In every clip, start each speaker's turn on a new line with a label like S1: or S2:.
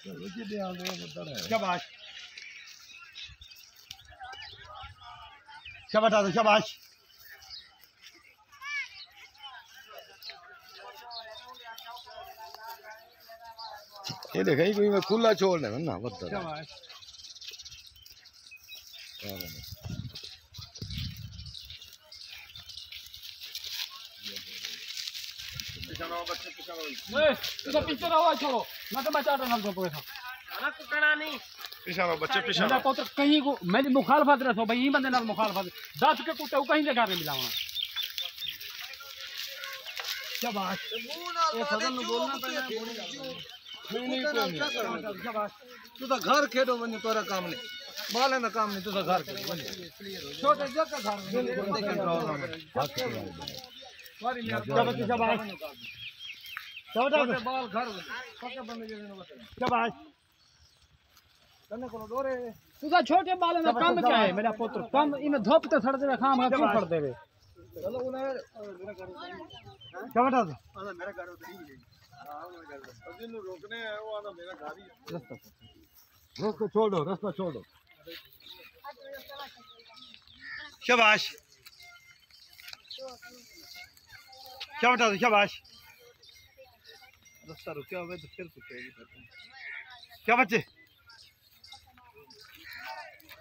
S1: शाबाश शाबाश शाबाश ये देखा ही कोई मैं खुला छोड़ने में ना बता शाबाश पीछे रहो छोड़ो मैं तो बचा रहा हूं ना कुटना नहीं पिछाड़ो बच्चे पिछाड़ो मेरा पुत्र कहीं को मेरी मुखालफत रखो भाई ये बंदे ना मुखालफत 10 के कुत्ते कहीं जगह पे मिलाऊंगा शाबाश ये फजल नु बोलना पड़ना नहीं शाबाश तू तो घर खेडो बने तोरा काम नहीं बाले ना काम नहीं तू तो घर खेडो बने छोटे जग का घर शाबाश शाबाश छोटे बाल घर पक्के बंदे के शाबाश तू तो छोटे बाल में काम क्या है मेरा पुत्र कम इन धोप ते सड़ दे खाम है क्यों पड़ देवे चलो उन्हें मेरा घर क्या बता दो मेरा घर उधर ही है हां मेरा घर अभी नु रोकने है वो आना मेरा घर ही रास्ता रास्ता छोड़ो रास्ता छोड़ो शाबाश क्या बता दो शाबाश रास्ता रुके हुए तो फिर कुत्ते क्या बच्चे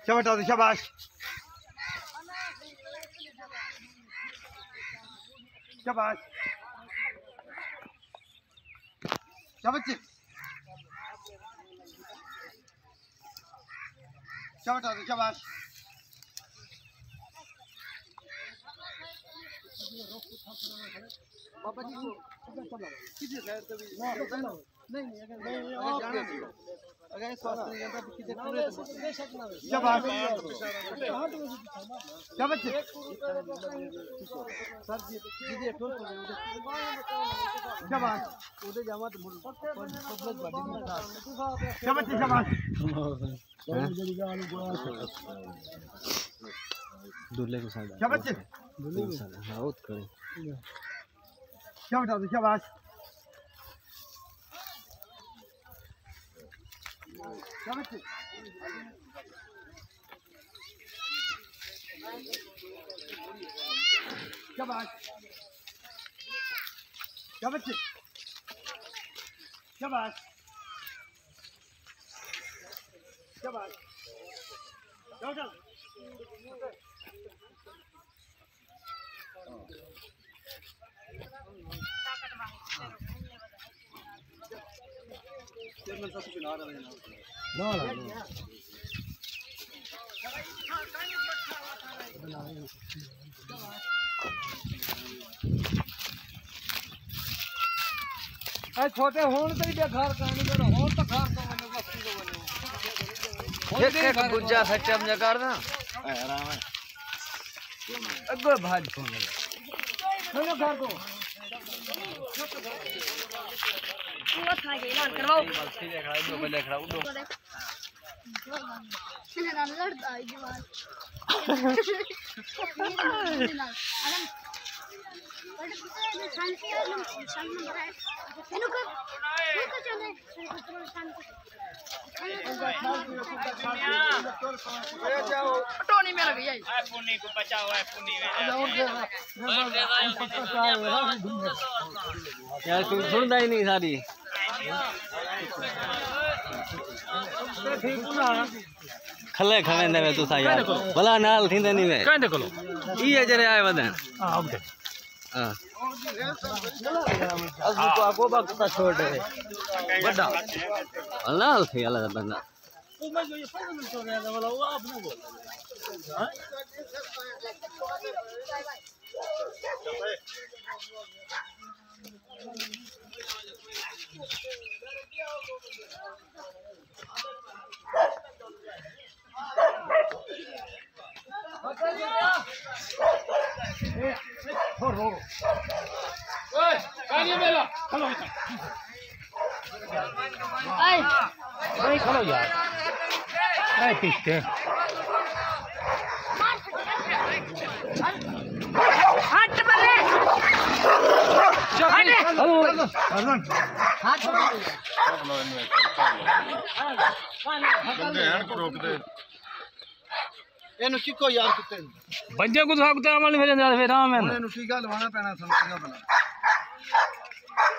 S1: क्या बता दो शाबाश शाबाश क्या बच्चे क्या बता दो शाबाश पापा जी को किसी खैर कभी नहीं अगर स्वास्थ्य नहीं करता किसी पूरे शाबाश क्या बच्चे सर जी दीदी टोल शाबाश उधर जावा तो पब्लिक बॉडी में क्या बच्चे शाबाश दूल्हे को साइड क्या बच्चे दूल्हे को साइड हां उत करे क्या बता दो शाबाश क्या बच्चे शाबाश क्या बच्चे शाबाश शाबाश जाओ छोटे होने तो घर कहानी करो हो तो घर तो बने बस्ती तो बने एक गुज्जा सच्चा मजा कर ना आराम है अगो भाज फोन लगा चलो घर को वो था ये ऐलान करवाओ ठीक है खड़ा दो पहले खड़ा उठो ना लड़ता है दीवार शांति और शांति में है इनको चले टोनी मेरा भैया है पुनी को बचाओ है पुनी यार तू सुनता ही नहीं सारी खले खवे ने तू सा यार भला नाल थींदे नहीं वे कांदे कोलो ई जरे आए वदन हां ओके हां असु को आगो बाकता छोड़ दे बड़ा नाल थी अलग बंदा तू मैं जो ये फाइनल तो गया वाला वो आपने बोल हां ओए कानिया मेला खलो आई ओए खलो यार ए पीछे हट बल्ले हट हेलो अर्जुन हां
S2: ਇਹਨੂੰ ਕਿੱਕੋ ਯਾਰ ਕੁੱਤੇ
S1: ਬੰਦੇ ਕੋ ਕੁੱਤੇ ਅਮਲ ਨਹੀਂ ਹੋ ਜਾਂਦਾ ਫਿਰ ਆਮ
S2: ਇਹਨੂੰ ਟੀਕਾ ਲਵਾਉਣਾ ਪੈਣਾ ਸੰਤਰੀਆਂ ਬਣਾ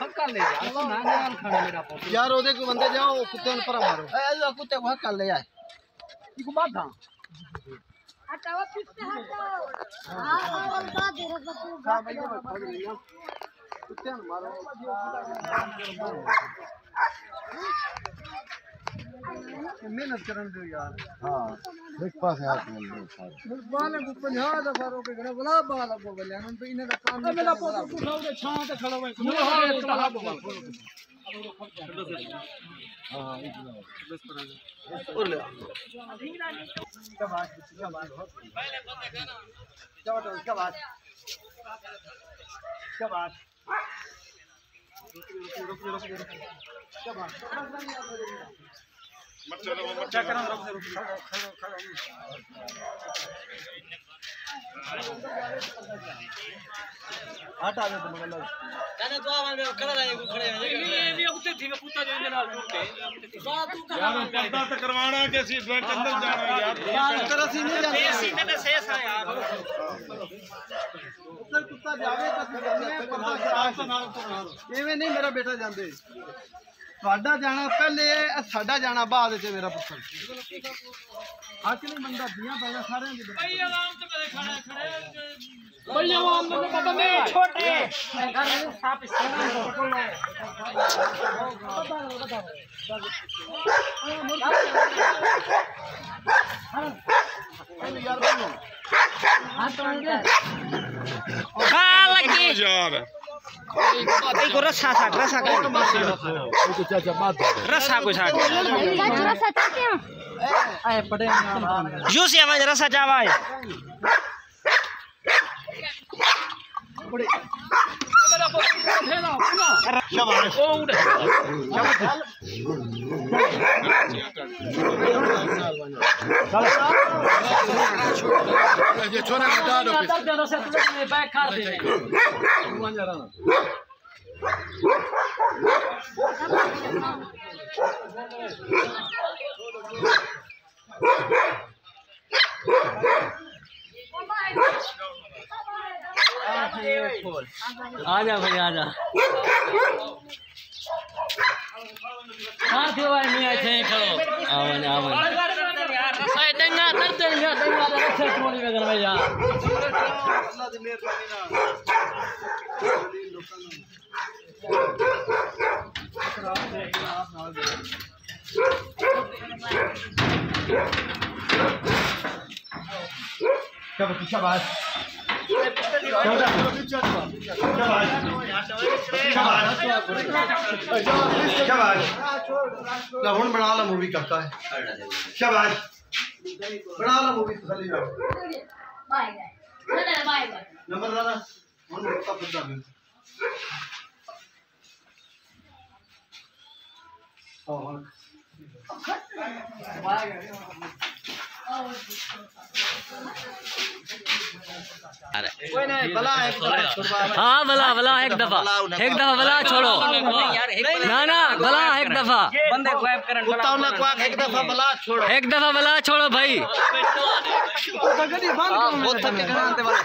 S1: ਹੱਕਾ ਲੈ ਜਾ ਨਾ ਨਾਲ ਖੜਾ ਮੇਰਾ ਪੁੱਤ
S2: ਯਾਰ ਉਹਦੇ ਕੋ ਬੰਦੇ ਜਾਓ ਕੁੱਤੇ ਨੂੰ ਪਰਾ ਮਾਰੋ ਇਹ ਕੁੱਤੇ ਕੋ ਹੱਕਾ ਲੈ ਆ
S1: ਇਕੋ ਬਾਧਾ
S3: हटाओ पीछे हटाओ हां और का दे रे बच्चों
S2: ਹਾਂ ਭਾਈ ਕੁੱਤੇ ਨੂੰ ਮਾਰੋ मेहनत करन दो यार हां एक पास हाथ में दो सारे बाले को 50 दफा रोके गने बोला बाला को बोले हम तो इने का काम
S1: मेरा पुत्र उठाओ दे छां ते खड़ा हुए हां तला बोल हां बस पर और ले शाबाश पहले बंदे गाना शाबाश शाबाश शाबाश चेक करो रुक हटा दे तुम गल्ला जाने तो आवन में खड़ा रहे को खड़े ये भी उते थी में पुता दे नाल जुड़ते बात तू कर यार पर्दा तो करवाना के सी बैंक अंदर जाना यार तरह से नहीं जाते सीधे में शेष है यार ऊपर कुत्ता जावे तो पर्दा खराब तो नाल एवें नहीं मेरा बेटा जांदे ਤੁਹਾਡਾ ਜਾਣਾ ਪਹਿਲੇ ਸਾਡਾ ਜਾਣਾ ਬਾਅਦ ਵਿੱਚ ਮੇਰਾ ਪੁੱਤਰ ਅੱਜ ਨਹੀਂ ਬੰਦਾ ਦੀਆਂ ਪਹਿਲਾਂ ਸਾਰਿਆਂ ਦੀ ਬਈ ਆਵਾਮ ਤੇ ਮੇਰੇ ਖੜੇ ਬਈ ਆਵਾਮ ਮੈਨੂੰ ਪਤਾ ਨਹੀਂ ਛੋਟੇ ਘਰ में साफ इस्तेमाल यार बनो हां तो आगे हां लगी यार को रसा साट रसा को चाचा बात रसा को साट
S3: रसा चाहते हैं
S1: आए पड़े
S4: जूस या मैं रसा चावा है
S1: पड़े मेरा है ना पूरा शाबाश ओ उड़
S2: ये छोरा हटा दो
S1: दर्द से तुझे बैक कर दे आजा भाई आजा हां देवा नहीं आए थे खड़ो आवन आवन ए डंगा करते नहीं डंगा रक्षा छोड़ी वगैरह भैया
S2: अल्लाह दी मेहरबानी नाल शाबाश हुन बना ला मूवी काका शाबाश बना ला मूवी तसल्ली नाल
S3: बाय बाय बाय बाय
S2: नंबर दादा हुन का पता भी कोई नहीं भला एक दफा
S4: हाँ भला एक दफा भला छोड़ो ना ना भला एक दफा
S2: एक दफा भला छोड़ो
S4: एक दफा भला छोड़ो भाई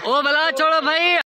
S2: ओ भला छोड़ो भाई।